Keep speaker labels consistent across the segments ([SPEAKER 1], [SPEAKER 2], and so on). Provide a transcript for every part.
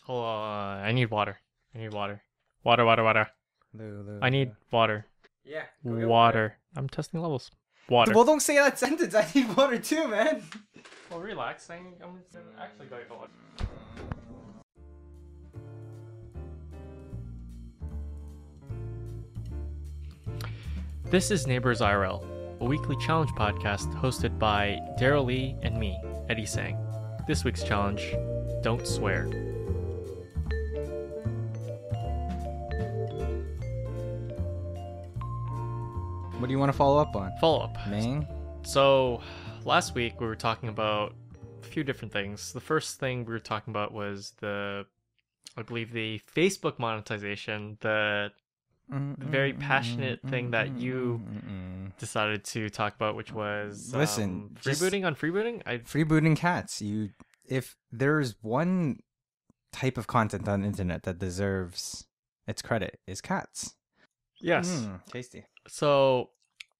[SPEAKER 1] Hold on. I need water. I need water. Water. I need water.
[SPEAKER 2] Yeah.
[SPEAKER 1] Water. I'm testing levels. Water.
[SPEAKER 2] Well, don't say that sentence. I need water too, man.
[SPEAKER 1] Well, relax. I'm actually going to water. This is NeighboursIRL, a weekly challenge podcast hosted by Daryl Lee and me, Eddie Sang. This week's challenge, don't swear.
[SPEAKER 2] What do you want to follow up on?
[SPEAKER 1] Follow up.
[SPEAKER 2] Main?
[SPEAKER 1] So, last week we were talking about a few different things. The first thing we were talking about was I believe the Facebook monetization, the very passionate thing that you decided to talk about, which was freebooting on freebooting.
[SPEAKER 2] Freebooting cats. If there's one type of content on the internet that deserves its credit, is cats.
[SPEAKER 1] Yes.
[SPEAKER 2] Tasty.
[SPEAKER 1] So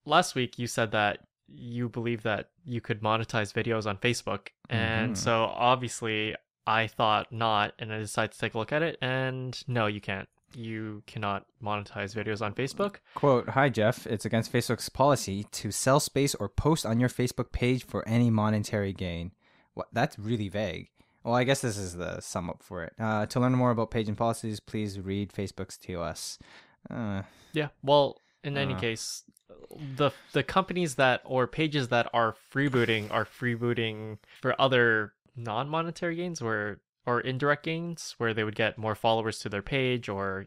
[SPEAKER 1] last week you said that you believe that you could monetize videos on Facebook, and so obviously I thought not, and I decided to take a look at it, and no, you can't. You cannot monetize videos on Facebook.
[SPEAKER 2] Quote, "Hi Jeff, it's against Facebook's policy to sell space or post on your Facebook page for any monetary gain." What? That's really vague. Well, I guess this is the sum up for it. To learn more about page and policies, please read Facebook's TOS.
[SPEAKER 1] Yeah, well, in any case, the companies that or pages that are freebooting for other non-monetary gains or indirect gains where they would get more followers to their page or,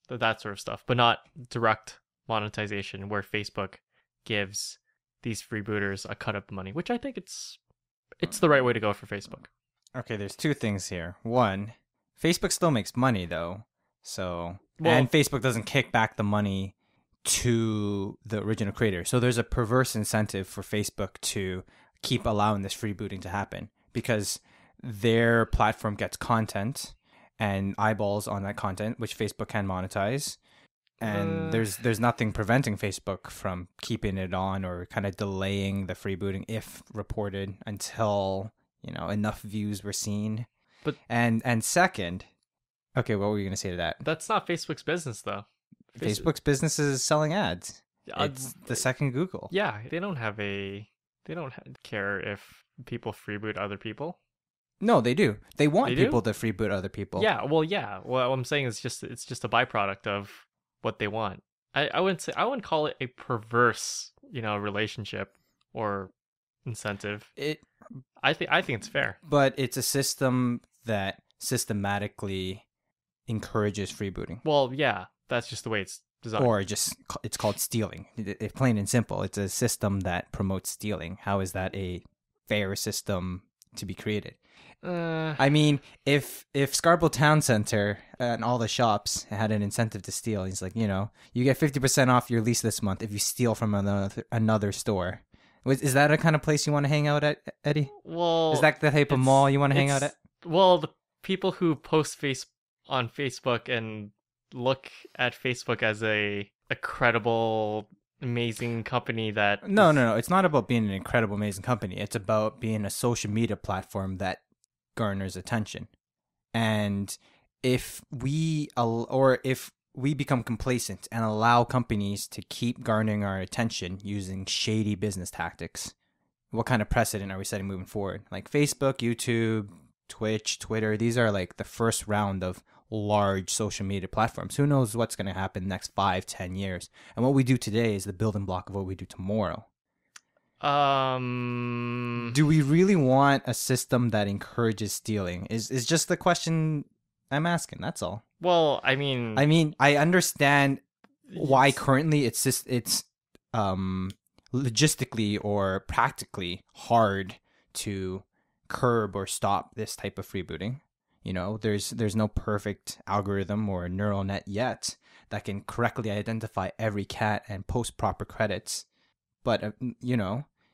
[SPEAKER 1] that sort of stuff, but not direct monetization where Facebook gives these freebooters a cut of the money, which I think it's the right way to go for Facebook.
[SPEAKER 2] Okay, there's two things here. One, Facebook still makes money though. And Facebook doesn't kick back the money to the original creator. So there's a perverse incentive for Facebook to keep allowing this freebooting to happen because their platform gets content and eyeballs on that content, which Facebook can monetize. And there's nothing preventing Facebook from keeping it on or kind of delaying the freebooting if reported until, enough views were seen.
[SPEAKER 1] But
[SPEAKER 2] and second, okay, what were you going to say to that?
[SPEAKER 1] That's not Facebook's business, though.
[SPEAKER 2] Facebook's business is selling ads. It's the second Google.
[SPEAKER 1] Yeah, they don't care if people freeboot other people.
[SPEAKER 2] No, they do. They want people to freeboot other people.
[SPEAKER 1] Yeah. Well, what I'm saying is it's just a byproduct of what they want. I wouldn't call it a perverse, relationship or incentive. I think it's fair.
[SPEAKER 2] But it's a system that systematically encourages freebooting.
[SPEAKER 1] Well, yeah, that's just the way it's designed.
[SPEAKER 2] Or it's called stealing. It's plain and simple. It's a system that promotes stealing. How is that a fair system to be created? I mean, if Scarborough Town Center and all the shops had an incentive to steal, he's like, you get 50% off your lease this month if you steal from another store. Is that a kind of place you want to hang out at, Eddie?
[SPEAKER 1] Well,
[SPEAKER 2] is that the type of mall you want to hang out at?
[SPEAKER 1] Well, the people who post on Facebook and look at Facebook as a credible, amazing company that...
[SPEAKER 2] No. It's not about being an incredible, amazing company. It's about being a social media platform that garners attention. And if we become complacent and allow companies to keep garnering our attention using shady business tactics, what kind of precedent are we setting moving forward? Like Facebook, YouTube, Twitch, Twitter, these are like the first round of large social media platforms. Who knows what's going to happen next 5-10 years? And what we do today is the building block of what we do tomorrow. Do we really want a system that encourages stealing? Is just the question I'm asking. That's all.
[SPEAKER 1] Well,
[SPEAKER 2] I I understand why currently it's logistically or practically hard to curb or stop this type of freebooting. There's no perfect algorithm or neural net yet that can correctly identify every cat and post proper credits. But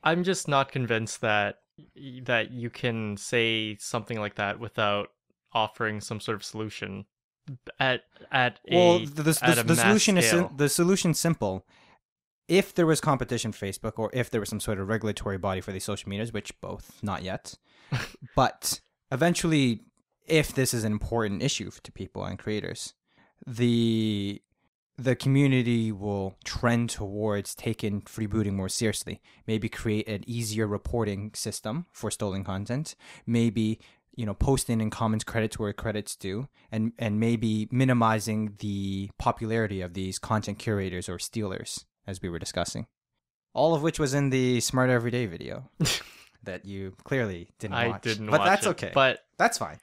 [SPEAKER 1] I'm just not convinced that you can say something like that without offering some sort of solution the
[SPEAKER 2] solution's simple. If there was competition for Facebook, or if there was some sort of regulatory body for these social medias, which both not yet, but eventually if this is an important issue to people and creators, the community will trend towards taking freebooting more seriously. Maybe create an easier reporting system for stolen content. Maybe, posting in comments credits where credit's due, and maybe minimizing the popularity of these content curators or stealers, as we were discussing. All of which was in the Smart Everyday video that you clearly didn't watch.
[SPEAKER 1] I didn't
[SPEAKER 2] but
[SPEAKER 1] watch
[SPEAKER 2] that's
[SPEAKER 1] it,
[SPEAKER 2] okay.
[SPEAKER 1] But
[SPEAKER 2] that's fine.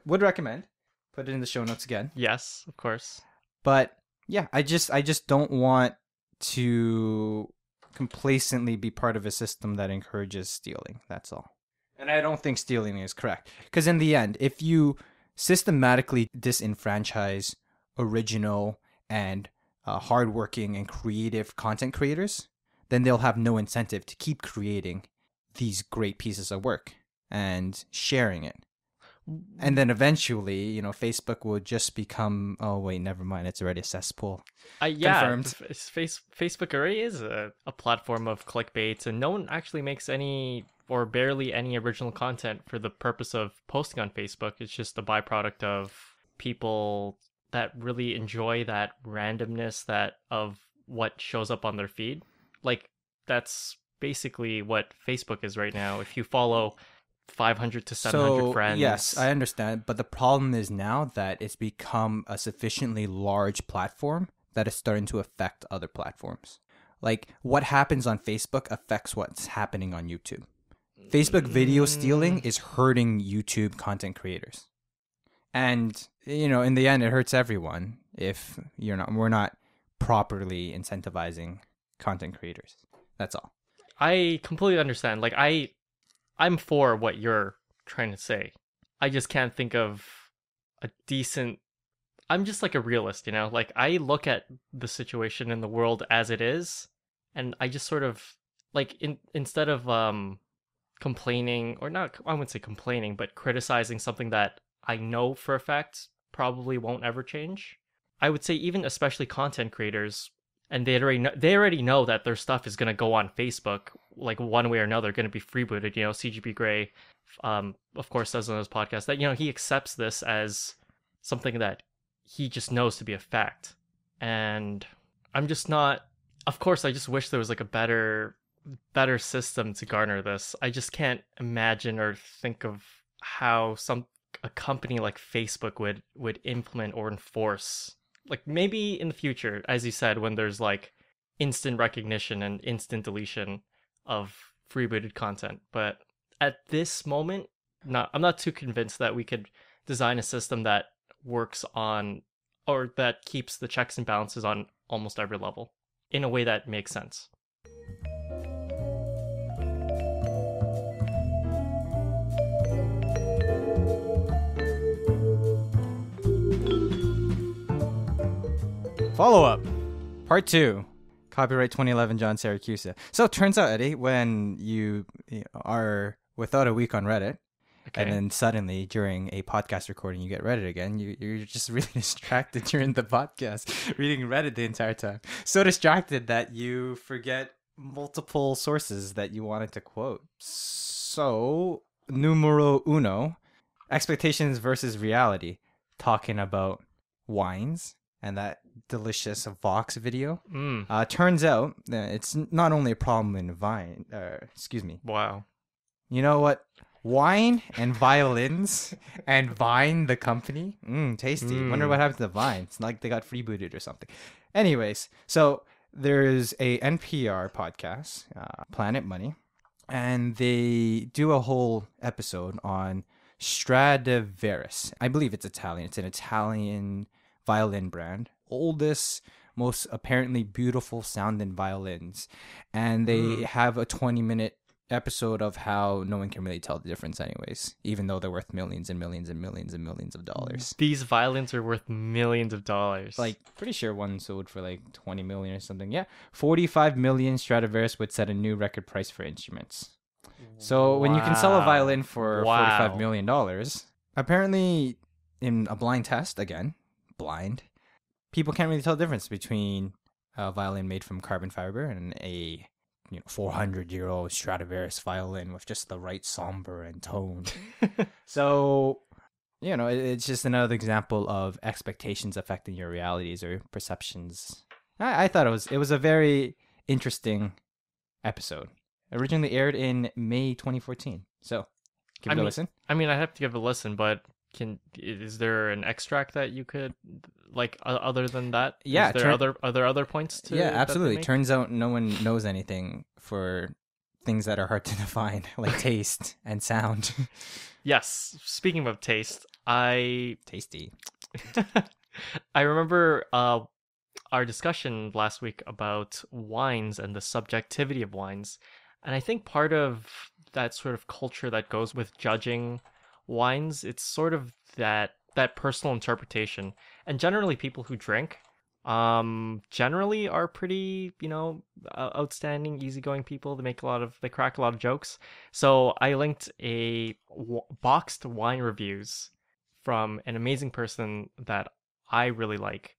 [SPEAKER 2] Would recommend. Put it in the show notes again.
[SPEAKER 1] Yes, of course.
[SPEAKER 2] But yeah, I just don't want to complacently be part of a system that encourages stealing. That's all. And I don't think stealing is correct. Because in the end, if you systematically disenfranchise original and hardworking and creative content creators, then they'll have no incentive to keep creating these great pieces of work and sharing it. And then eventually, Facebook will just become, oh, wait, never mind. It's already a cesspool. Confirmed.
[SPEAKER 1] Facebook already is a platform of clickbait, and no one actually makes any or barely any original content for the purpose of posting on Facebook. It's just a byproduct of people that really enjoy that randomness of what shows up on their feed. Like, that's basically what Facebook is right now. If you follow 500 to 700 friends.
[SPEAKER 2] Yes, I understand. But the problem is now that it's become a sufficiently large platform that is starting to affect other platforms. Like, what happens on Facebook affects what's happening on YouTube. Facebook video stealing is hurting YouTube content creators. And, in the end, it hurts everyone if we're not properly incentivizing content creators. That's all.
[SPEAKER 1] I completely understand. Like, I'm for what you're trying to say. I just can't think of a decent... I'm just like a realist, Like, I look at the situation in the world as it is, and I just sort of, like, instead of complaining, or not, I wouldn't say complaining, but criticizing something that I know for a fact probably won't ever change, I would say even especially content creators, and they already know that their stuff is going to go on Facebook, like one way or another, going to be freebooted. CGP Grey, of course, says on his podcast that, he accepts this as something that he just knows to be a fact. And I'm just not, of course, I just wish there was like a better system to garner this. I just can't imagine or think of how a company like Facebook would implement or enforce. Like, maybe in the future, as you said, when there's like instant recognition and instant deletion of freebooted content. But at this moment, I'm not too convinced that we could design a system that works on, or that keeps the checks and balances on almost every level in a way that makes sense.
[SPEAKER 2] Follow-up. Part 2. Copyright 2011 John Syracuse. So it turns out, Eddie, when you are without a week on Reddit, okay, and then suddenly during a podcast recording you get Reddit again, you're just really distracted during the podcast, reading Reddit the entire time. So distracted that you forget multiple sources that you wanted to quote. So, numero uno, expectations versus reality, talking about wines and that delicious Vox video. Turns out it's not only a problem in Vine.
[SPEAKER 1] Wow.
[SPEAKER 2] You know what? Wine and violins and Vine, the company. Tasty. Wonder what happened to Vine. It's like they got freebooted or something. Anyways, so there's a NPR podcast, Planet Money, and they do a whole episode on Stradivarius. I believe it's Italian. It's an Italian violin brand, oldest, most apparently beautiful sounding violins, and they have a 20-minute episode of how no one can really tell the difference anyways, even though they're worth millions and millions and millions and millions of dollars.
[SPEAKER 1] These violins are worth millions of dollars.
[SPEAKER 2] Like, pretty sure one sold for like 20 million or something. Yeah, 45 million. Stradivarius would set a new record price for instruments. So when you can sell a violin for $45 million, apparently in a blind test, again, blind, people can't really tell the difference between a violin made from carbon fiber and a 400-year-old Stradivarius violin with just the right sombre and tone. So, it's just another example of expectations affecting your realities or perceptions. I thought it was a very interesting episode. Originally aired in May 2014. So, give it a listen.
[SPEAKER 1] I mean, I have to give it a listen, but is there an extract that you could other than that?
[SPEAKER 2] Yeah,
[SPEAKER 1] is there other points to?
[SPEAKER 2] Yeah, absolutely. Turns out no one knows anything for things that are hard to define, like taste and sound.
[SPEAKER 1] Yes. Speaking of taste,
[SPEAKER 2] tasty.
[SPEAKER 1] I remember our discussion last week about wines and the subjectivity of wines, and I think part of that sort of culture that goes with judging wines, it's sort of that personal interpretation. And generally people who drink generally are pretty, outstanding, easygoing people. They crack a lot of jokes. So I linked boxed wine reviews from an amazing person that I really like.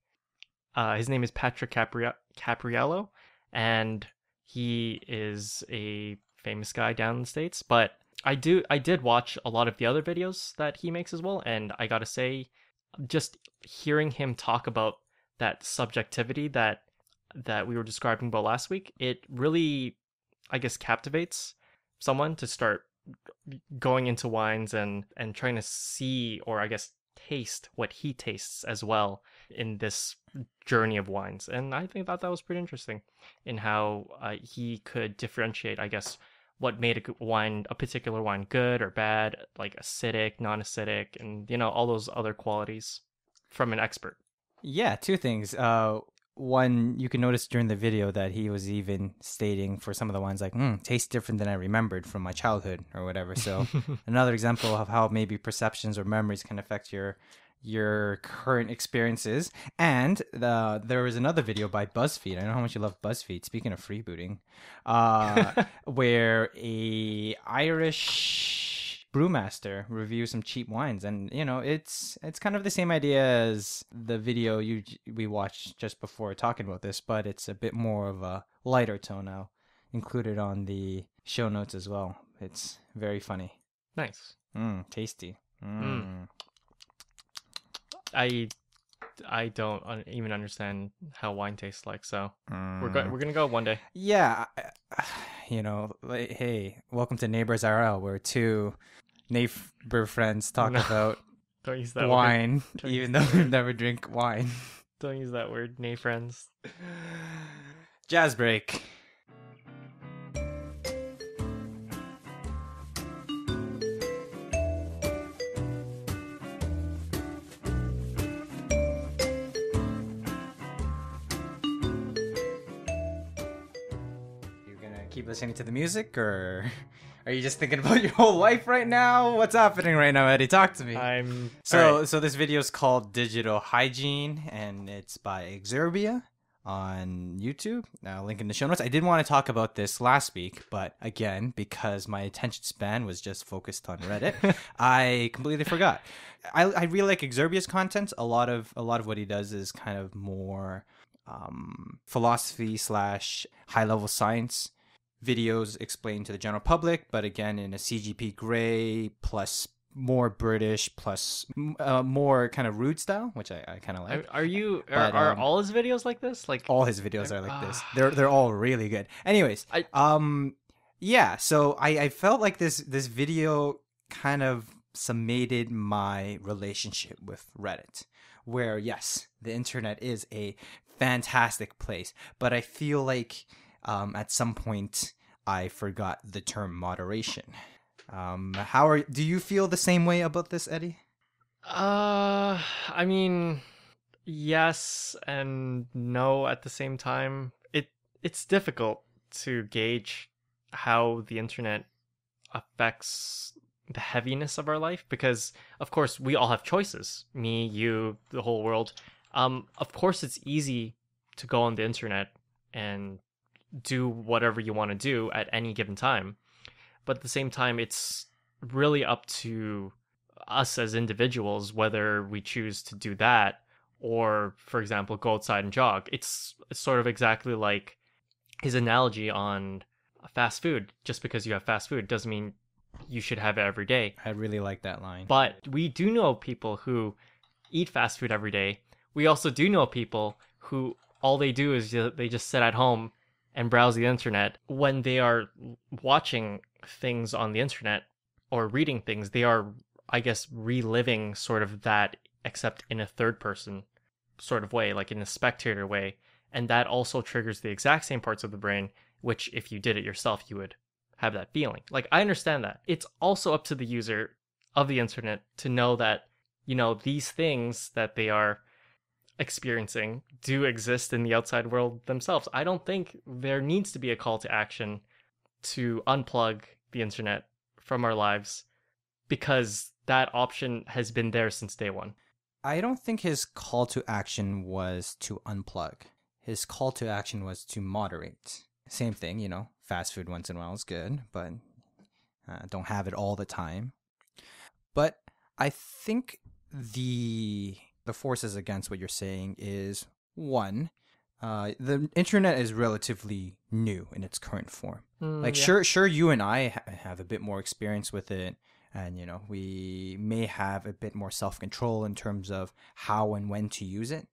[SPEAKER 1] His name is Patrick Capriello, and he is a famous guy down in the States, but I did watch a lot of the other videos that he makes as well, and I gotta say, just hearing him talk about that subjectivity that we were describing about last week, it really, I guess, captivates someone to start going into wines and trying to see, or I guess taste what he tastes as well in this journey of wines. And I think that was pretty interesting in how he could differentiate, I guess, what made a particular wine good or bad, like acidic, non-acidic, and all those other qualities from an expert.
[SPEAKER 2] Yeah, two things. One, you can notice during the video that he was even stating for some of the wines like, tastes different than I remembered from my childhood or whatever. So another example of how maybe perceptions or memories can affect your current experiences. And there was another video by BuzzFeed. I know how much you love BuzzFeed. Speaking of freebooting, where a Irish brewmaster reviews some cheap wines, and it's kind of the same idea as the video we watched just before talking about this, but it's a bit more of a lighter tone. Now included on the show notes as well. It's very funny.
[SPEAKER 1] Nice.
[SPEAKER 2] Tasty.
[SPEAKER 1] I don't even understand how wine tastes like, so we're gonna go one day.
[SPEAKER 2] Yeah, hey, welcome to NeighboursIRL, where two neighbor friends talk about
[SPEAKER 1] don't use that
[SPEAKER 2] wine, even though we never drink wine.
[SPEAKER 1] Don't use that word, nay friends.
[SPEAKER 2] Jazz break. Keep listening to the music, or are you just thinking about your whole life right now? What's happening right now, Eddie? Talk to me. So this video is called Digital Hygiene, and it's by Exerbia on YouTube. Now, link in the show notes. I did want to talk about this last week, but again, because my attention span was just focused on Reddit, I completely forgot. I really like Exerbia's content. A lot of what he does is kind of more philosophy / high level science videos explained to the general public, but again in a CGP gray plus more British plus more kind of rude style, which I kind of like.
[SPEAKER 1] Are all his videos like this? Like
[SPEAKER 2] all his videos are like this. They're all really good. Anyways, yeah. So I felt like this video kind of summated my relationship with Reddit, where yes, the internet is a fantastic place, but I feel like at some point I forgot the term moderation. Do you feel the same way about this, Eddie?
[SPEAKER 1] I mean, yes and no at the same time. It's difficult to gauge how the internet affects the heaviness of our life, because of course we all have choices. Me, you, the whole world. Of course it's easy to go on the internet and do whatever you want to do at any given time, but at the same time it's really up to us as individuals whether we choose to do that, or for example go outside and jog. It's sort of exactly like his analogy on fast food. Just because you have fast food doesn't mean you should have it every day.
[SPEAKER 2] I really like that line.
[SPEAKER 1] But we do know people who eat fast food every day. We also do know people who all they do is they just sit at home and browse the internet. When they are watching things on the internet or reading things, they are, I guess, reliving sort of that, except in a third person sort of way, like in a spectator way. And that also triggers the exact same parts of the brain, which if you did it yourself, you would have that feeling. Like, I understand that. It's also up to the user of the internet to know that, these things that they are experiencing do exist in the outside world themselves. I don't think there needs to be a call to action to unplug the internet from our lives, because that option has been there since day one.
[SPEAKER 2] I don't think his call to action was to unplug. His call to action was to moderate. Same thing, fast food once in a while is good, but don't have it all the time. But I think the forces against what you're saying is, one, the internet is relatively new in its current form. Sure, you and I have a bit more experience with it, and we may have a bit more self-control in terms of how and when to use it.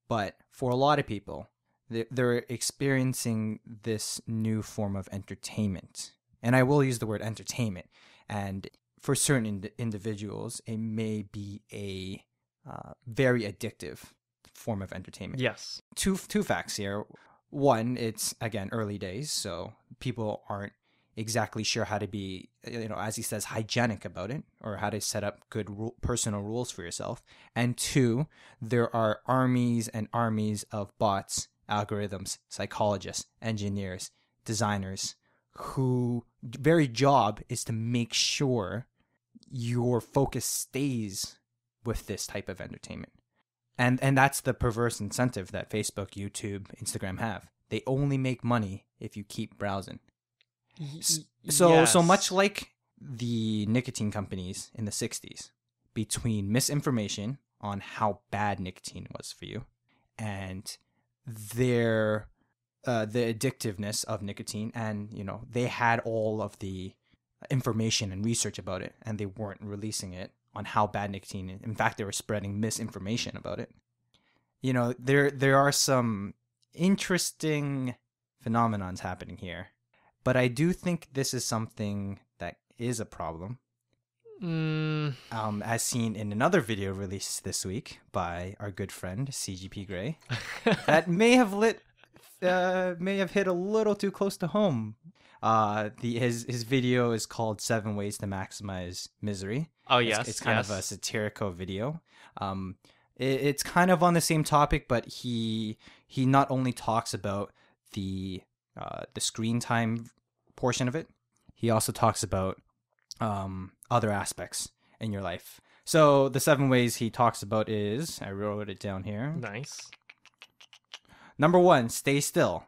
[SPEAKER 2] But for a lot of people, they're experiencing this new form of entertainment, and I will use the word entertainment. And for certain individuals, it may be a very addictive form of entertainment.
[SPEAKER 1] Yes.
[SPEAKER 2] Two facts here. One, it's, again, early days, so people aren't exactly sure how to be, as he says, hygienic about it, or how to set up good personal rules for yourself. And two, there are armies and armies of bots, algorithms, psychologists, engineers, designers, who very job is to make sure your focus stays with this type of entertainment. And that's the perverse incentive that Facebook, YouTube, Instagram have. They only make money if you keep browsing. So much like the nicotine companies in the 60s, between misinformation on how bad nicotine was for you and their the addictiveness of nicotine, and they had all of the information and research about it, and they weren't releasing it on how bad nicotine is. In fact, they were spreading misinformation about it. There are some interesting phenomenons happening here, but I do think this is something that is a problem. As seen in another video released this week by our good friend CGP Grey, that may have hit a little too close to home. His video is called 7 Ways to Maximize Misery.
[SPEAKER 1] Oh, yes.
[SPEAKER 2] It's kind of a satirical video. It's kind of on the same topic, but he not only talks about the screen time portion of it, he also talks about other aspects in your life. So the 7 ways he talks about is, I wrote it down here.
[SPEAKER 1] Nice.
[SPEAKER 2] Number 1, stay still.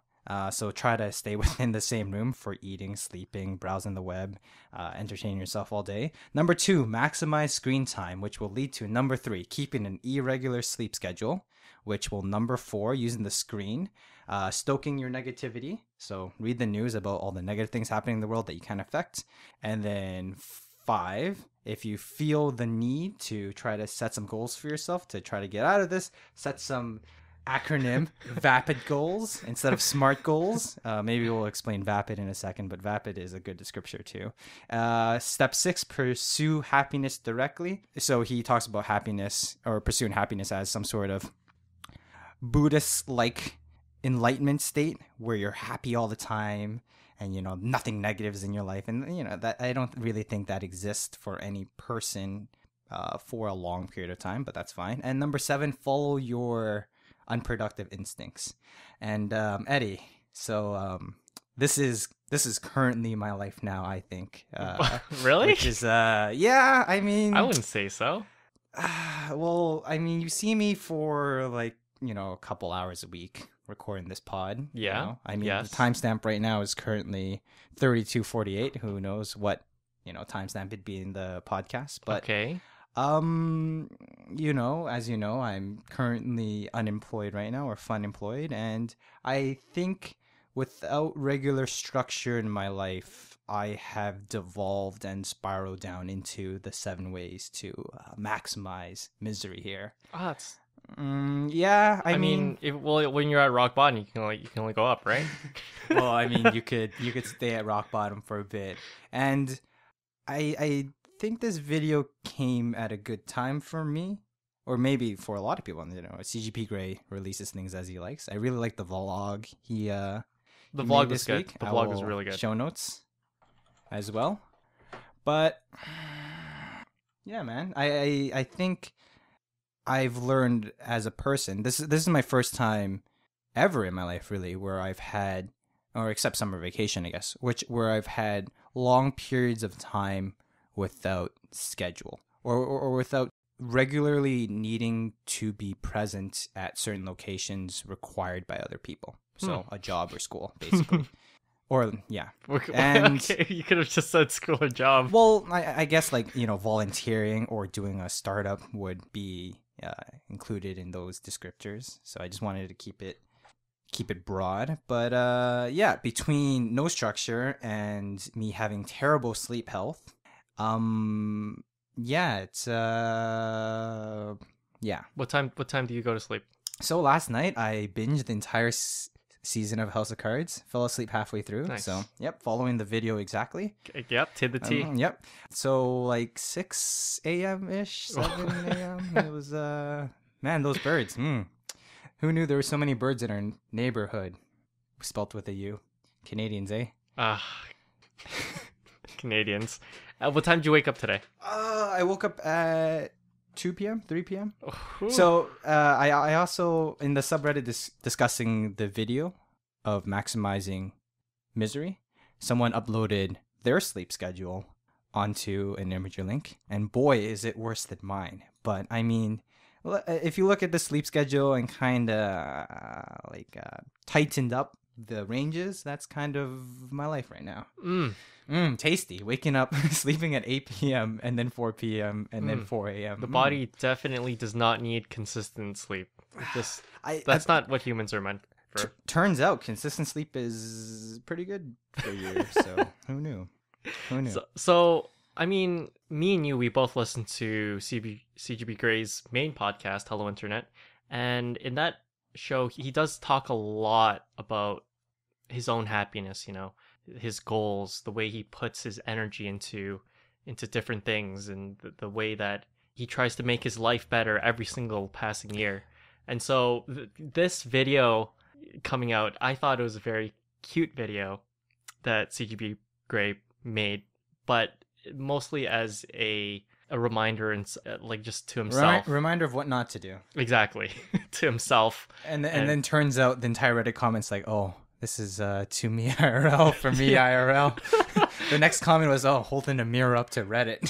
[SPEAKER 2] So try to stay within the same room for eating, sleeping, browsing the web, entertaining yourself all day. Number 2, maximize screen time, which will lead to number 3, keeping an irregular sleep schedule, which will number 4, using the screen, stoking your negativity. So read the news about all the negative things happening in the world that you can affect. And then 5, if you feel the need to try to set some goals for yourself to try to get out of this, set some acronym VAPID goals instead of SMART goals. Maybe we'll explain VAPID in a second, but VAPID is a good descriptor too. Step 6, pursue happiness directly. So he talks about happiness, or pursuing happiness, as some sort of Buddhist-like enlightenment state where you're happy all the time and nothing negatives in your life. And that I don't really think that exists for any person for a long period of time, but that's fine. And number 7, follow your unproductive instincts. And Eddie, so this is currently my life now, I think.
[SPEAKER 1] Really?
[SPEAKER 2] Which is yeah, I mean,
[SPEAKER 1] I wouldn't say so.
[SPEAKER 2] Well, I mean, you see me for like a couple hours a week recording this pod.
[SPEAKER 1] Yeah.
[SPEAKER 2] I mean,
[SPEAKER 1] yes.
[SPEAKER 2] The timestamp right now is currently 32:48. Who knows what timestamp it'd be in the podcast? But
[SPEAKER 1] okay.
[SPEAKER 2] as you know, I'm currently unemployed right now, or fun employed, and I think without regular structure in my life, I have devolved and spiraled down into the 7 ways to maximize misery here.
[SPEAKER 1] Ah, it's.
[SPEAKER 2] Yeah, I mean,
[SPEAKER 1] when you're at rock bottom, you can only go up, right?
[SPEAKER 2] well, I mean, you could stay at rock bottom for a bit, and I think this video came at a good time for me, or maybe for a lot of people. You know, CGP Grey releases things as he likes. I really like the vlog the
[SPEAKER 1] vlog was good.
[SPEAKER 2] Week.
[SPEAKER 1] The vlog was really good.
[SPEAKER 2] Show notes as well, but yeah, man, I think I've learned as a person. This is my first time ever in my life, really, where I've had, or except summer vacation, I guess, where I've had long periods of time without schedule or without regularly needing to be present at certain locations required by other people. So a job or school, basically. Or, yeah.
[SPEAKER 1] And okay, you could have just said school or job.
[SPEAKER 2] Well, I guess, like, you know, volunteering or doing a startup would be included in those descriptors. So I just wanted to keep it broad. But yeah, between no structure and me having terrible sleep health, yeah, it's yeah.
[SPEAKER 1] What time do you go to sleep?
[SPEAKER 2] So last night I binged the entire season of House of Cards. Fell asleep halfway through.
[SPEAKER 1] Nice.
[SPEAKER 2] So, yep, following the video exactly.
[SPEAKER 1] Yep, to the T.
[SPEAKER 2] Yep. So, like 6 a.m.-ish, 7 a.m. It was, man, those birds. Who knew there were so many birds in our neighborhood? Spelt with a U. Canadians, eh?
[SPEAKER 1] Canadians. What time did you wake up today?
[SPEAKER 2] I woke up at 2 p.m., 3 p.m.
[SPEAKER 1] Ooh.
[SPEAKER 2] So I also, in the subreddit discussing the video of maximizing misery, someone uploaded their sleep schedule onto an Imager link, and boy, is it worse than mine. But I mean, if you look at the sleep schedule and kind of tightened up the ranges, that's kind of my life right now. Tasty. Waking up, sleeping at 8 p.m. and then 4 p.m. and then 4 a.m.
[SPEAKER 1] The body definitely does not need consistent sleep. That's not what humans are meant for.
[SPEAKER 2] Turns out consistent sleep is pretty good for you. So who knew?
[SPEAKER 1] So I mean, me and you, we both listen to CGB Grey's main podcast, Hello Internet, and in that show, he does talk a lot about his own happiness, you know, his goals, the way he puts his energy into different things, and the way that he tries to make his life better every single passing year. And so this video coming out, I thought it was a very cute video that CGB Grey made, but mostly as a reminder and like just to himself.
[SPEAKER 2] Reminder of what not to do.
[SPEAKER 1] Exactly. To himself.
[SPEAKER 2] And then turns out the entire Reddit comments like, oh, this is to me IRL for me IRL. The next comment was, oh, holding a mirror up to Reddit.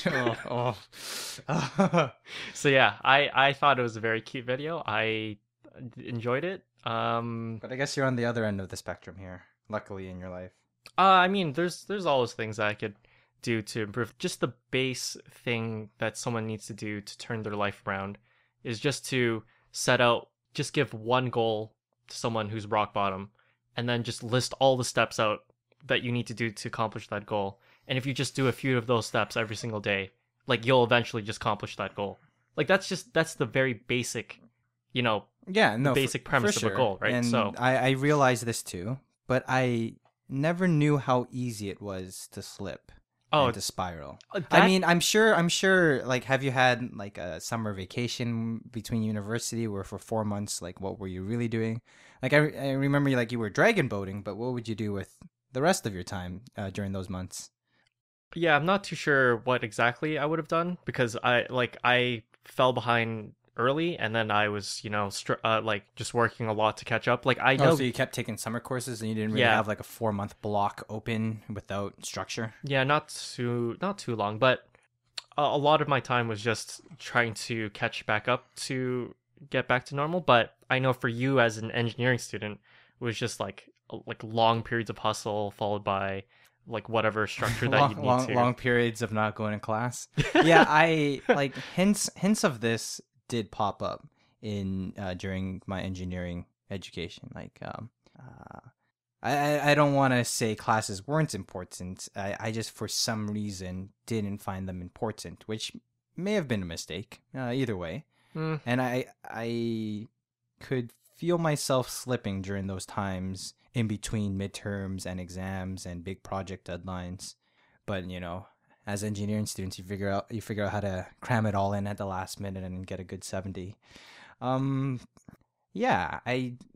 [SPEAKER 1] So yeah, I thought it was a very cute video. I enjoyed it.
[SPEAKER 2] But I guess you're on the other end of the spectrum here, luckily, in your life.
[SPEAKER 1] I mean, there's always things that I could do to improve. Just the base thing that someone needs to do to turn their life around is just to set out, just give one goal to someone who's rock bottom, and then just list all the steps out that you need to do to accomplish that goal. And if you just do a few of those steps every single day, like, you'll eventually just accomplish that goal. Like, that's the very basic, you know, basic premise of a goal, right?
[SPEAKER 2] And
[SPEAKER 1] so
[SPEAKER 2] I realized this too, but I never knew how easy it was to slip. To spiral. I mean, I'm sure, like, have you had like a summer vacation between university where for 4 months, like, what were you really doing? Like, I remember you were dragon boating, but what would you do with the rest of your time during those months?
[SPEAKER 1] Yeah, I'm not too sure what exactly I would have done, because I fell behind early, and then I was, you know, just working a lot to catch up. Like, I know.
[SPEAKER 2] So you kept taking summer courses, and you didn't really have like a 4-month block open without structure.
[SPEAKER 1] Yeah, not too long, but a lot of my time was just trying to catch back up to get back to normal. But I know for you as an engineering student, it was just like long periods of hustle followed by like whatever structure that you need to.
[SPEAKER 2] Long periods of not going to class. Yeah, I like hints of this did pop up in during my engineering education. Like I don't want to say classes weren't important. I just, for some reason, didn't find them important, which may have been a mistake. Either way. And I could feel myself slipping during those times in between midterms and exams and big project deadlines. But, as engineering students, you figure out how to cram it all in at the last minute and get a good 70. Yeah,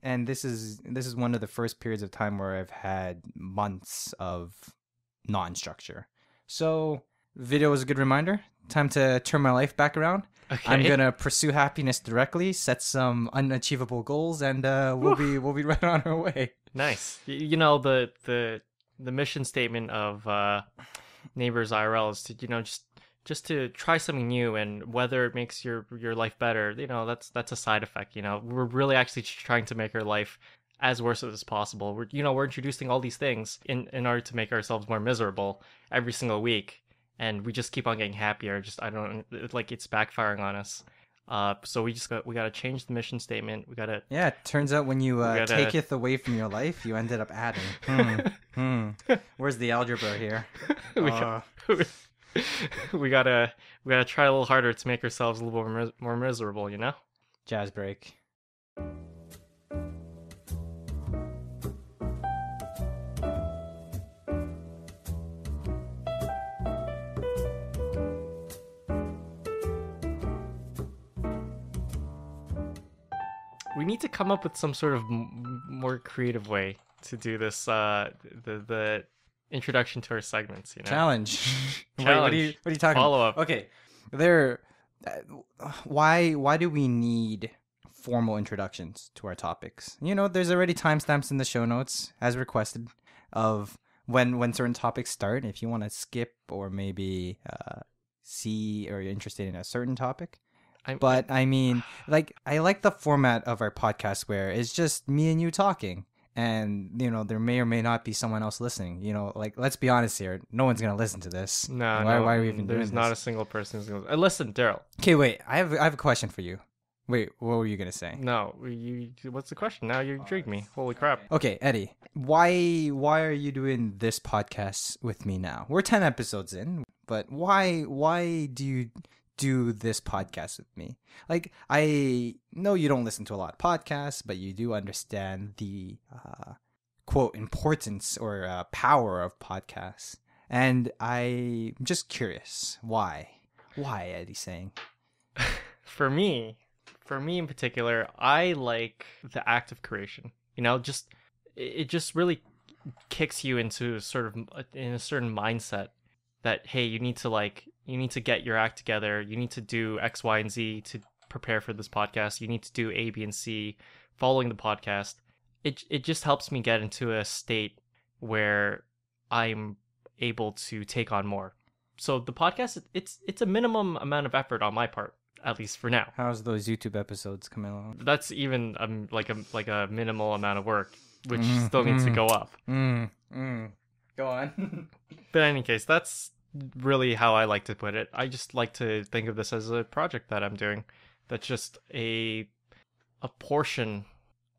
[SPEAKER 2] and this is one of the first periods of time where I've had months of non-structure. So, video was a good reminder. Time to turn my life back around.
[SPEAKER 1] Okay.
[SPEAKER 2] I'm gonna pursue happiness directly, set some unachievable goals, and we'll be right on our way.
[SPEAKER 1] Nice. The mission statement of NeighboursIRL is to just to try something new, and whether it makes your life better, that's a side effect. We're really actually trying to make our life as worse as possible. We're introducing all these things in order to make ourselves more miserable every single week, and we just keep on getting happier. It's backfiring on us. So we gotta change the mission statement.
[SPEAKER 2] Yeah, it turns out when you taketh away from your life, you ended up adding. Where's the algebra here?
[SPEAKER 1] We gotta try a little harder to make ourselves a little more miserable,
[SPEAKER 2] Jazz break.
[SPEAKER 1] We need to come up with some sort of more creative way to do this. The introduction to our segments,
[SPEAKER 2] Challenge.
[SPEAKER 1] Challenge.
[SPEAKER 2] Wait, what are you talking
[SPEAKER 1] Follow up.
[SPEAKER 2] Okay, why do we need formal introductions to our topics? There's already timestamps in the show notes as requested of when certain topics start. If you want to skip or maybe see, or you're interested in a certain topic. I mean, I like the format of our podcast where it's just me and you talking. And, there may or may not be someone else listening. Let's be honest here. No one's going to listen to this.
[SPEAKER 1] No,
[SPEAKER 2] why are we even doing this?
[SPEAKER 1] There's not a single person who's going to listen, Daryl.
[SPEAKER 2] Okay, wait. I have a question for you. Wait, what were you going to say?
[SPEAKER 1] No, what's the question? Now you intrigued me. Holy crap.
[SPEAKER 2] Okay, Eddie. Why are you doing this podcast with me now? We're 10 episodes in, but why do you do this podcast with me? I know you don't listen to a lot of podcasts, but you do understand the quote importance or power of podcasts, and I'm just curious why Eddie saying.
[SPEAKER 1] For me in particular, I like the act of creation. It just really kicks you into in a certain mindset that, hey, you need to get your act together. You need to do X, Y, and Z to prepare for this podcast. You need to do A, B, and C following the podcast. It just helps me get into a state where I'm able to take on more. So the podcast, it's a minimum amount of effort on my part, at least for now.
[SPEAKER 2] How's those YouTube episodes coming along?
[SPEAKER 1] That's even like a minimal amount of work, which still needs to go up.
[SPEAKER 2] Go on.
[SPEAKER 1] But in any case, that's really how I like to put it. I just like to think of this as a project that I'm doing. That's just a portion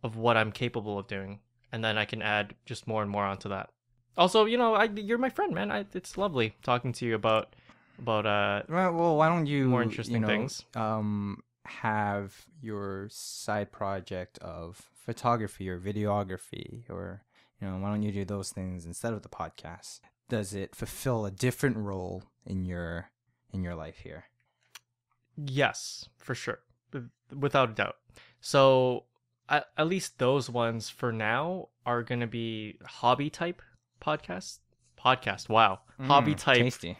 [SPEAKER 1] of what I'm capable of doing, and then I can add just more and more onto that. Also, you're my friend, man. It's lovely talking to you about
[SPEAKER 2] well, why don't you
[SPEAKER 1] more interesting things?
[SPEAKER 2] Have your side project of photography or videography, or why don't you do those things instead of the podcast? Does it fulfill a different role in your life here?
[SPEAKER 1] Yes, for sure, without a doubt. So at least those ones for now are going to be hobby type podcast. Wow, hobby type.
[SPEAKER 2] Tasty.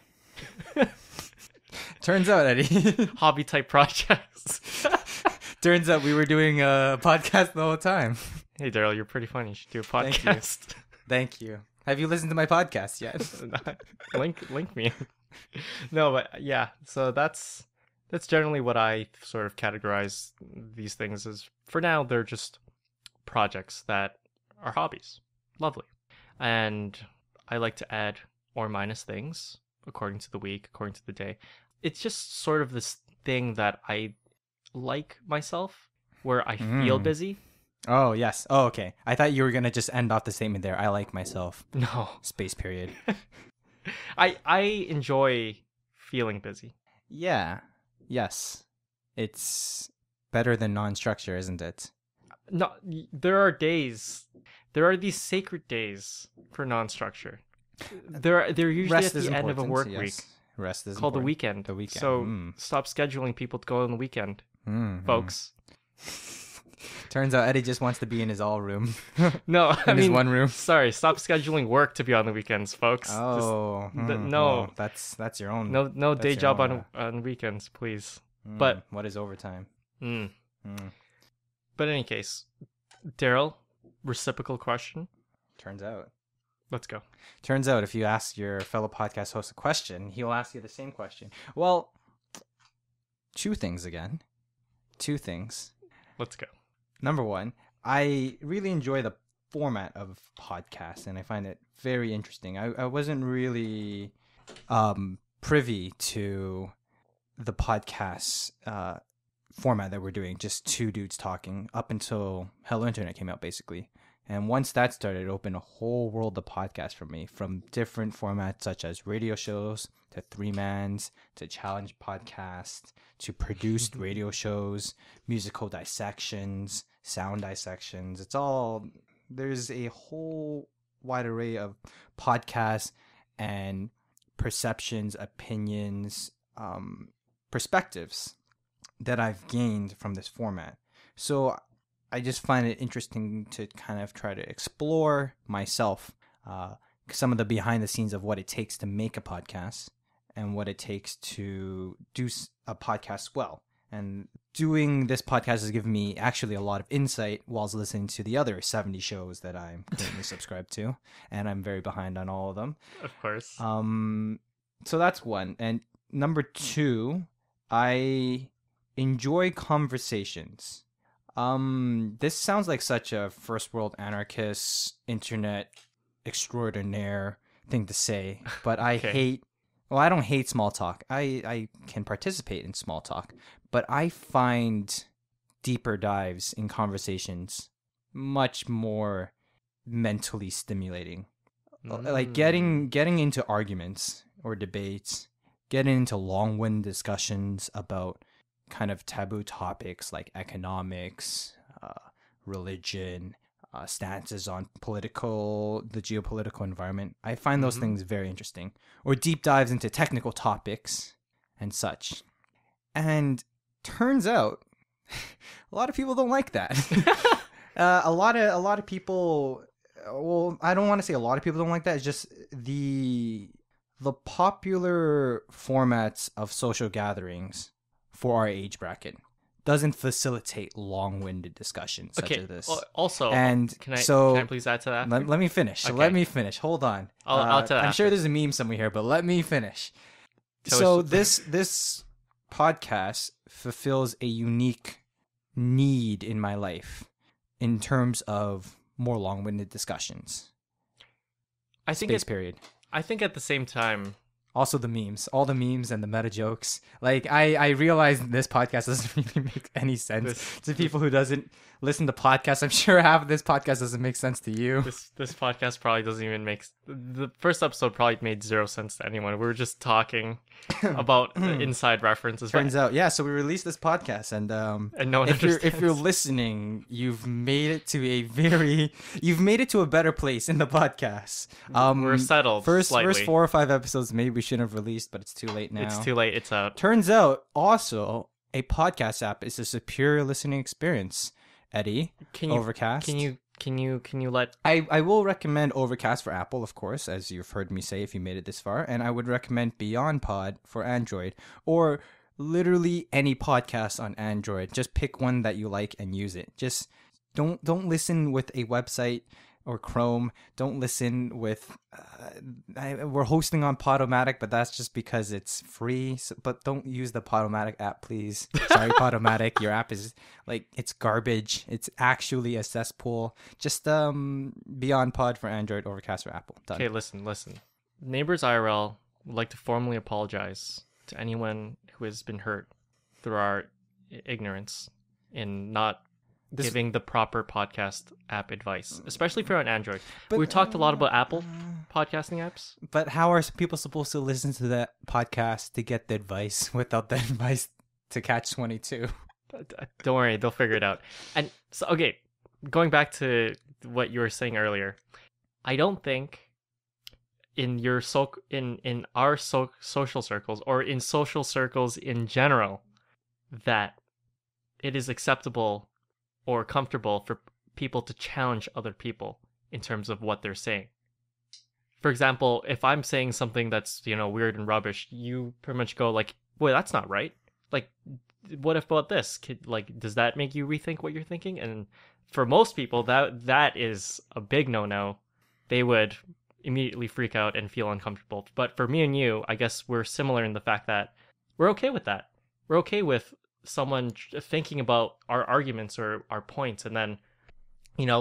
[SPEAKER 2] Turns out, Eddie.
[SPEAKER 1] Hobby type projects.
[SPEAKER 2] Turns out we were doing a podcast the whole time.
[SPEAKER 1] Hey, Daryl, you're pretty funny. You should do a podcast.
[SPEAKER 2] Thank you. Have you listened to my podcast yet?
[SPEAKER 1] Link me. No, but yeah. So that's generally what I sort of categorize these things as. For now, they're just projects that are hobbies. Lovely. And I like to add or minus things according to the week, according to the day. It's just sort of this thing that I like myself, where I feel busy.
[SPEAKER 2] Oh, yes. Oh, okay. I thought you were going to just end off the statement there. I like myself.
[SPEAKER 1] No.
[SPEAKER 2] Space period.
[SPEAKER 1] I enjoy feeling busy.
[SPEAKER 2] Yeah. Yes. It's better than non-structure, isn't it?
[SPEAKER 1] No, there are days. There are these sacred days for non-structure. They're usually
[SPEAKER 2] Rest
[SPEAKER 1] at
[SPEAKER 2] is
[SPEAKER 1] the end of a
[SPEAKER 2] important,
[SPEAKER 1] work
[SPEAKER 2] yes.
[SPEAKER 1] week
[SPEAKER 2] Rest is
[SPEAKER 1] called the
[SPEAKER 2] important.
[SPEAKER 1] weekend.
[SPEAKER 2] The weekend.
[SPEAKER 1] So stop scheduling people to go on the weekend, folks.
[SPEAKER 2] Turns out Eddie just wants to be in his all room.
[SPEAKER 1] No, I
[SPEAKER 2] in his
[SPEAKER 1] mean,
[SPEAKER 2] one room.
[SPEAKER 1] sorry, stop scheduling work to be on the weekends, folks.
[SPEAKER 2] Oh,
[SPEAKER 1] no,
[SPEAKER 2] well, that's your own.
[SPEAKER 1] no
[SPEAKER 2] that's
[SPEAKER 1] day
[SPEAKER 2] your
[SPEAKER 1] job
[SPEAKER 2] own,
[SPEAKER 1] on weekends, please. But
[SPEAKER 2] what is overtime?
[SPEAKER 1] But in any case, Daryl, reciprocal question.
[SPEAKER 2] Turns out.
[SPEAKER 1] Let's go.
[SPEAKER 2] Turns out, if you ask your fellow podcast host a question, he'll ask you the same question. Well, two things again. Two things.
[SPEAKER 1] Let's go.
[SPEAKER 2] Number one, I really enjoy the format of podcasts, and I find it very interesting. I wasn't really privy to the podcast format that we're doing, just two dudes talking, up until Hello Internet came out, basically. And once that started, it opened a whole world of podcasts for me, from different formats such as radio shows to three-mans to challenge podcasts to produced radio shows, musical dissections, sound dissections. There's a whole wide array of podcasts and perceptions, opinions, perspectives that I've gained from this format. So I just find it interesting to kind of try to explore myself, some of the behind the scenes of what it takes to make a podcast and what it takes to do a podcast well. And doing this podcast has given me actually a lot of insight whilst listening to the other 70 shows that I'm currently subscribed to, and I'm very behind on all of them.
[SPEAKER 1] Of course.
[SPEAKER 2] So that's one. And number two, I enjoy conversations. This sounds like such a first world anarchist, internet extraordinaire thing to say, but I I don't hate small talk. I can participate in small talk, but I find deeper dives in conversations much more mentally stimulating. Like getting into arguments or debates, getting into long-winded discussions about kind of taboo topics like economics, religion, stances on the geopolitical environment. I find those things very interesting. Or deep dives into technical topics and such. And turns out a lot of people don't like that. A lot of people, well, I don't want to say a lot of people don't like that. It's just the popular formats of social gatherings for our age bracket doesn't facilitate long-winded discussions such as this.
[SPEAKER 1] Also,
[SPEAKER 2] and
[SPEAKER 1] can I please add to that?
[SPEAKER 2] Let me finish. Okay. Let me finish. Hold on.
[SPEAKER 1] I'll tell
[SPEAKER 2] I'm sure there's a meme somewhere here, but let me finish. So this podcast fulfills a unique need in my life in terms of more long-winded discussions. I think
[SPEAKER 1] at the same time,
[SPEAKER 2] also the memes, all the memes and the meta jokes. Like I realize this podcast doesn't really make any sense to people who doesn't listen to podcasts. I'm sure half of this podcast doesn't make sense to you.
[SPEAKER 1] This podcast probably doesn't even the first episode probably made zero sense to anyone. We were just talking about inside references.
[SPEAKER 2] Turns out, yeah. So we released this podcast, and
[SPEAKER 1] no one understands.
[SPEAKER 2] If you're listening, you've made it to a better place in the podcast.
[SPEAKER 1] We're settled.
[SPEAKER 2] First
[SPEAKER 1] slightly.
[SPEAKER 2] 4 or 5 episodes maybe we shouldn't have released, but it's too late now.
[SPEAKER 1] It's too late. It's out.
[SPEAKER 2] Turns out, also, a podcast app is a superior listening experience. Eddie, Overcast.
[SPEAKER 1] Can you let...
[SPEAKER 2] I will recommend Overcast for Apple, of course, as you've heard me say if you made it this far, and I would recommend Beyond Pod for Android, or literally any podcast on Android. Just pick one that you like and use it. Just don't listen with a website or Chrome. Don't listen with... we're hosting on Podomatic, but that's just because it's free. But don't use the Podomatic app, please. Sorry, Podomatic. Your app is it's garbage. It's actually a cesspool. Just Beyond Pod for Android, Overcast for Apple. Done.
[SPEAKER 1] Okay, listen. NeighboursIRL would like to formally apologize to anyone who has been hurt through our ignorance in not giving the proper podcast app advice, especially if you're on Android. We talked a lot about Apple podcasting apps.
[SPEAKER 2] But how are people supposed to listen to that podcast to get the advice without the advice to catch 22?
[SPEAKER 1] Don't worry, they'll figure it out. And so, okay, going back to what you were saying earlier, I don't think in our social circles or in social circles in general that it is acceptable or comfortable for people to challenge other people in terms of what they're saying. For example, if I'm saying something that's, weird and rubbish, you pretty much go like, "Wait, that's not right. Like, what about this? Does that make you rethink what you're thinking?" And for most people, that is a big no-no. They would immediately freak out and feel uncomfortable. But for me and you, I guess we're similar in the fact that we're okay with that. We're okay with someone thinking about our arguments or our points and then,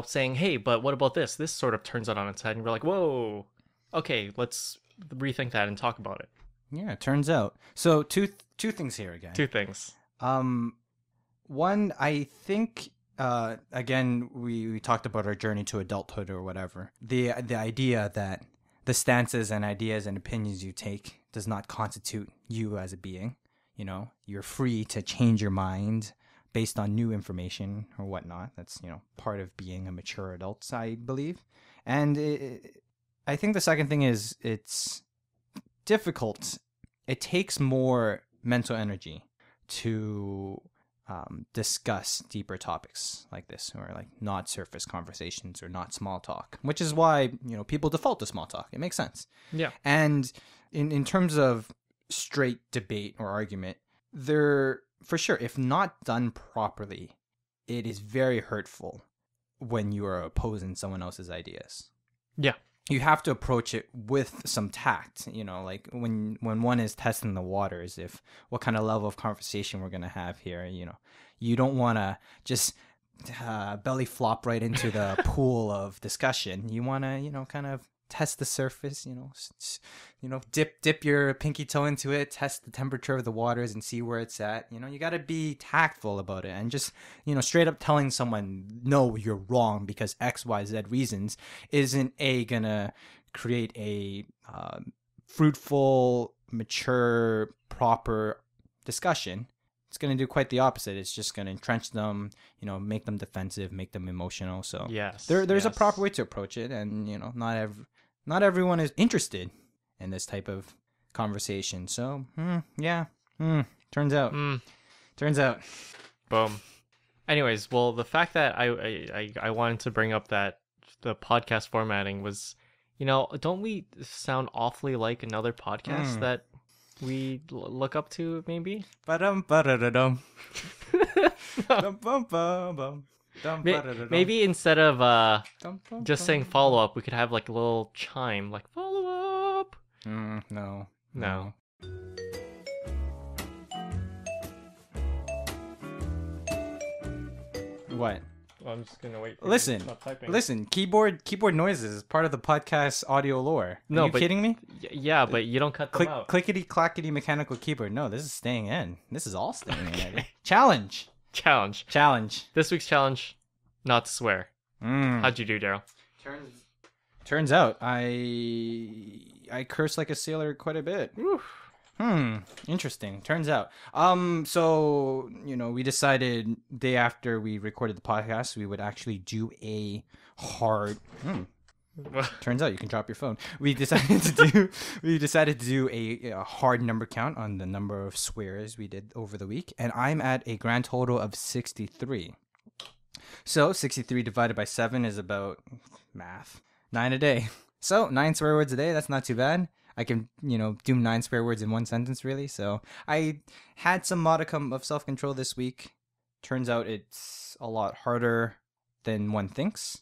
[SPEAKER 1] saying, "Hey, but what about this? This sort of turns it on its head." And we're like, "Whoa, okay, let's rethink that and talk about it."
[SPEAKER 2] Yeah, it turns out. So two things here again.
[SPEAKER 1] Two things.
[SPEAKER 2] One, I think, again, we talked about our journey to adulthood or whatever. The idea that the stances and ideas and opinions you take does not constitute you as a being. You're free to change your mind based on new information or whatnot. That's, part of being a mature adult, I believe. And I think the second thing is it's difficult. It takes more mental energy to discuss deeper topics like this, or like not surface conversations or not small talk, which is why, people default to small talk. It makes sense.
[SPEAKER 1] Yeah.
[SPEAKER 2] And in terms of straight debate or argument, there, for sure, if not done properly, it is very hurtful when you are opposing someone else's ideas.
[SPEAKER 1] Yeah.
[SPEAKER 2] You have to approach it with some tact, like when one is testing the waters, if what kind of level of conversation we're going to have here, you don't want to just belly flop right into the pool of discussion. You want to, kind of test the surface, dip your pinky toe into it, test the temperature of the waters and see where it's at. You got to be tactful about it, and just, straight up telling someone, "No, you're wrong because X, Y, Z reasons," isn't gonna create a fruitful, mature, proper discussion. It's going to do quite the opposite. It's just going to entrench them, make them defensive, make them emotional. So
[SPEAKER 1] yes,
[SPEAKER 2] there's a proper way to approach it, and not everyone is interested in this type of conversation. So turns out.
[SPEAKER 1] Boom. Anyways, well, the fact that I wanted to bring up that the podcast formatting was, don't we sound awfully like another podcast that we look up to, maybe? Maybe instead of just saying follow up, we could have like a little chime, like follow up.
[SPEAKER 2] No. What?
[SPEAKER 1] Well, I'm just gonna wait.
[SPEAKER 2] Listen. Keyboard noises is part of the podcast audio lore.
[SPEAKER 1] No,
[SPEAKER 2] Are you kidding me?
[SPEAKER 1] Yeah, but you don't cut them out.
[SPEAKER 2] Clickety clackety mechanical keyboard. No, this is staying in. This is all staying in. Challenge. This week's challenge: not to swear. How'd you do, Daryl? Turns out I curse like a sailor quite a bit.
[SPEAKER 1] Oof.
[SPEAKER 2] Interesting. Turns out. So, we decided day after we recorded the podcast, we would actually do a hard turns out you can drop your phone. We decided to do a hard number count on the number of swears we did over the week, and I'm at a grand total of 63. So 63 divided by 7 is about math 9 a day. So 9 swear words a day. That's not too bad. I can, do 9 swear words in one sentence, really. So I had some modicum of self-control this week. Turns out it's a lot harder than one thinks.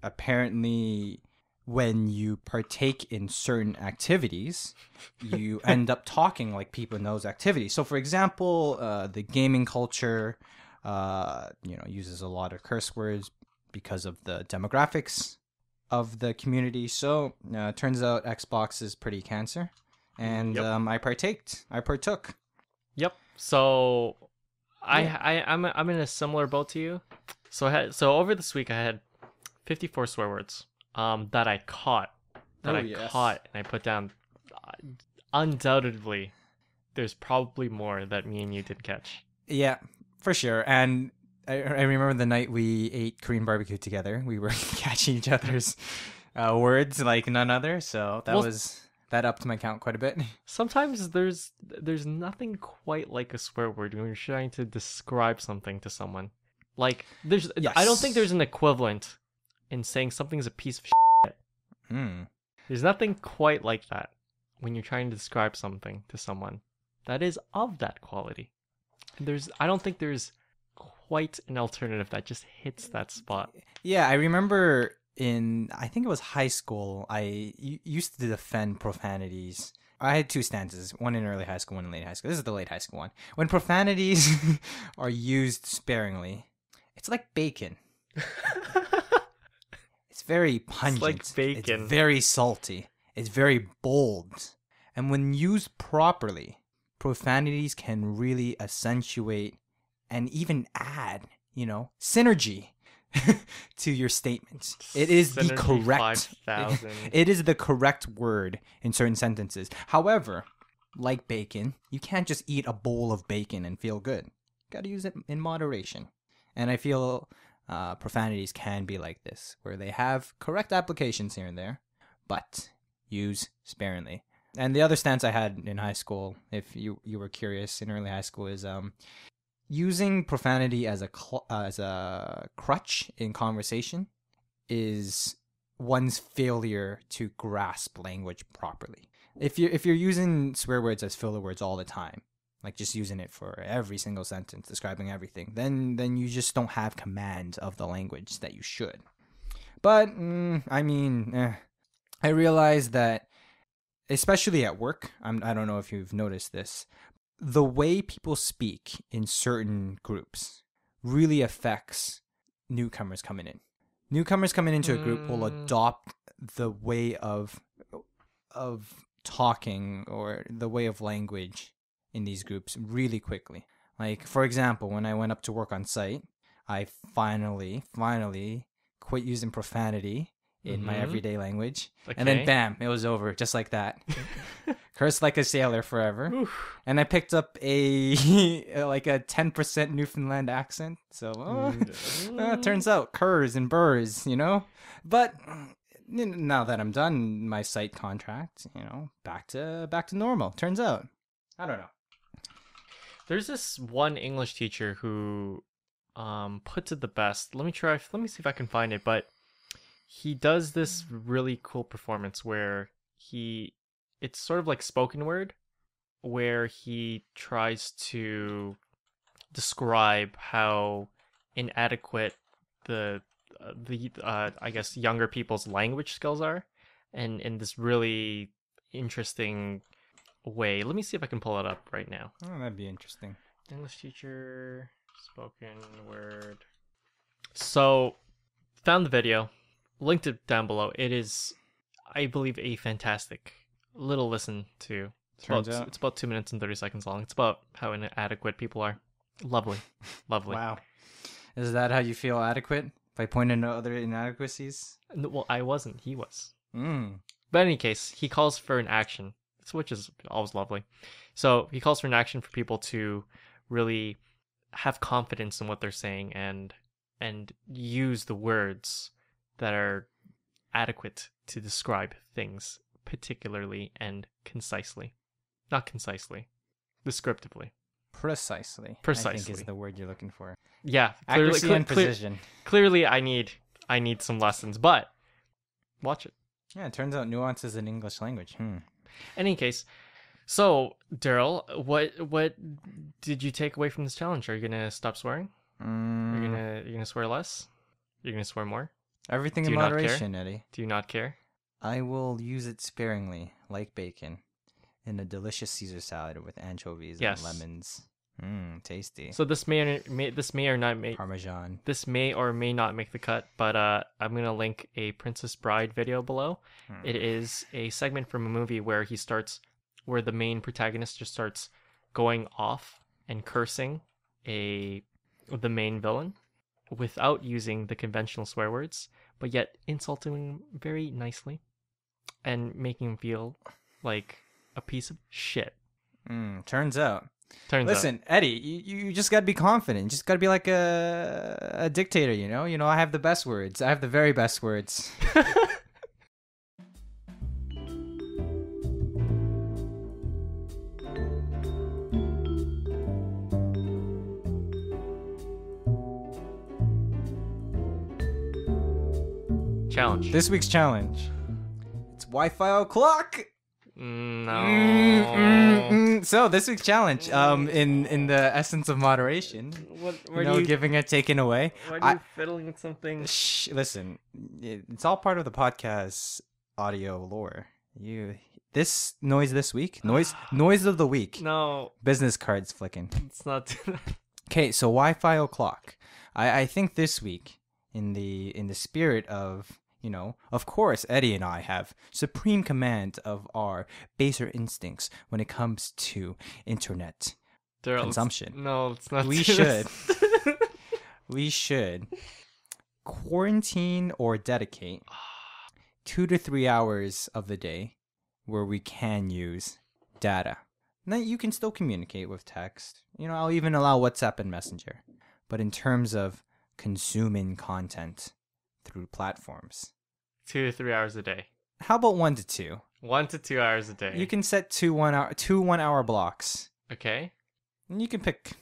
[SPEAKER 2] Apparently, when you partake in certain activities, you end up talking like people in those activities. So, for example, the gaming culture, uses a lot of curse words because of the demographics of the community. So turns out Xbox is pretty cancer, and I partook.
[SPEAKER 1] Yep. So I'm in a similar boat to you. So over this week I had 54 swear words that I caught and I put down. Undoubtedly, there's probably more that me and you did catch.
[SPEAKER 2] Yeah, for sure. And I remember the night we ate Korean barbecue together. We were catching each other's words like none other. So that upped my count quite a bit.
[SPEAKER 1] Sometimes there's nothing quite like a swear word when you're trying to describe something to someone. Like I don't think there's an equivalent in saying something's a piece of shit. There's nothing quite like that when you're trying to describe something to someone that is of that quality. I don't think there's quite an alternative that just hits that spot.
[SPEAKER 2] Yeah, I remember I think it was high school, I used to defend profanities. I had two stances, one in early high school, one in late high school. This is the late high school one. When profanities are used sparingly, it's like bacon. It's very pungent.
[SPEAKER 1] It's like bacon.
[SPEAKER 2] It's very salty. It's very bold. And when used properly, profanities can really accentuate and even add, synergy to your statements. It is the correct 5,000. It is the correct word in certain sentences. However, like bacon, you can't just eat a bowl of bacon and feel good. Got to use it in moderation. And I feel profanities can be like this, where they have correct applications here and there, but use sparingly. And the other stance I had in high school, if you were curious, in early high school, is using profanity as a crutch in conversation is one's failure to grasp language properly. If you're using swear words as filler words all the time, like just using it for every single sentence describing everything, then you just don't have command of the language that you should. But I realize that, especially at work, I don't know if you've noticed this, the way people speak in certain groups really affects newcomers coming in. Newcomers coming into a group will adopt the way of talking or the way of language in these groups really quickly. Like, for example, when I went up to work on site, I finally quit using profanity in my everyday language. Okay. And then bam, it was over just like that. Cursed like a sailor forever. Oof. And I picked up a 10% Newfoundland accent. So it turns out curs and burrs, But now that I'm done my site contract, back to normal. Turns out. I don't know.
[SPEAKER 1] There's this one English teacher who puts it the best. Let me see if I can find it, but he does this really cool performance where it's sort of like spoken word, where he tries to describe how inadequate the I guess younger people's language skills are, and in this really interesting way. Let me see if I can pull it up right now.
[SPEAKER 2] Oh, that'd be interesting.
[SPEAKER 1] English teacher, spoken word. So, found the video. Linked it down below. It is, I believe, a fantastic little listen to. It's about 2 minutes and 30 seconds long. It's about how inadequate people are. Lovely.
[SPEAKER 2] Wow. Is that how you feel adequate? By pointing to other inadequacies?
[SPEAKER 1] Well, I wasn't. He was. But in any case, he calls for an action, which is always lovely. So he calls for an action for people to really have confidence in what they're saying and use the words that are adequate to describe things particularly and concisely. Not concisely. Descriptively.
[SPEAKER 2] Precisely. I think is the word you're looking for.
[SPEAKER 1] Yeah.
[SPEAKER 2] Accuracy and precision.
[SPEAKER 1] Clearly I need some lessons, but watch it.
[SPEAKER 2] Yeah, it turns out nuances in English language. In
[SPEAKER 1] any case, so Daryl, what did you take away from this challenge? Are you gonna stop swearing? You're gonna swear less? You're gonna swear more?
[SPEAKER 2] Everything in moderation, Eddie.
[SPEAKER 1] Do you not care?
[SPEAKER 2] I will use it sparingly, like bacon, in a delicious Caesar salad with anchovies and lemons. Tasty.
[SPEAKER 1] So this may or not make
[SPEAKER 2] Parmesan.
[SPEAKER 1] This may or may not make the cut, but I'm gonna link a Princess Bride video below. It is a segment from a movie where the main protagonist just starts going off and cursing the main villain without using the conventional swear words, but yet insulting him very nicely and making him feel like a piece of shit.
[SPEAKER 2] Turns out.
[SPEAKER 1] Listen,
[SPEAKER 2] Eddie, you just gotta be confident. You just gotta be like a dictator, you know? You know, I have the best words. I have the very best words.
[SPEAKER 1] Challenge.
[SPEAKER 2] This week's challenge. It's Wi-Fi o'clock.
[SPEAKER 1] No.
[SPEAKER 2] So this week's challenge, in the essence of moderation, giving and taking away.
[SPEAKER 1] Why are you fiddling with something?
[SPEAKER 2] Shh, listen, it's all part of the podcast audio lore. This noise this week, noise of the week.
[SPEAKER 1] No.
[SPEAKER 2] Business cards flicking.
[SPEAKER 1] It's not.
[SPEAKER 2] Okay, so Wi-Fi o'clock. I think this week, in the spirit of, you know, of course, Eddie and I have supreme command of our baser instincts when it comes to internet consumption.
[SPEAKER 1] No, it's not.
[SPEAKER 2] We should. We should quarantine or dedicate 2 to 3 hours of the day where we can use data. Now, you can still communicate with text. You know, I'll even allow WhatsApp and Messenger. But in terms of consuming content through platforms,
[SPEAKER 1] 2 to 3 hours a day.
[SPEAKER 2] how about 1 to 2?
[SPEAKER 1] 1 to 2 hours a day.
[SPEAKER 2] You can set two 1 hour blocks.
[SPEAKER 1] Okay.
[SPEAKER 2] And you can pick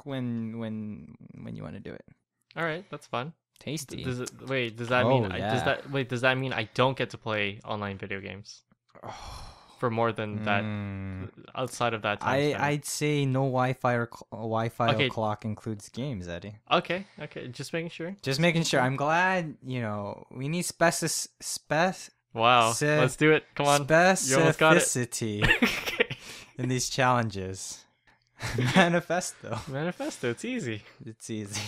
[SPEAKER 2] when you want to do it.
[SPEAKER 1] All right, that's fun.
[SPEAKER 2] Tasty.
[SPEAKER 1] Does that mean I don't get to play online video games for more than that outside of that time?
[SPEAKER 2] I'd say no Wi-Fi or o'clock includes games, Eddie.
[SPEAKER 1] Okay, just making sure.
[SPEAKER 2] Just making sure. I'm glad, you know, we need
[SPEAKER 1] Wow, let's do it. Come on. You almost got it.
[SPEAKER 2] Specificity
[SPEAKER 1] Okay.
[SPEAKER 2] in these challenges. Manifesto.
[SPEAKER 1] Manifesto, it's easy.
[SPEAKER 2] It's easy.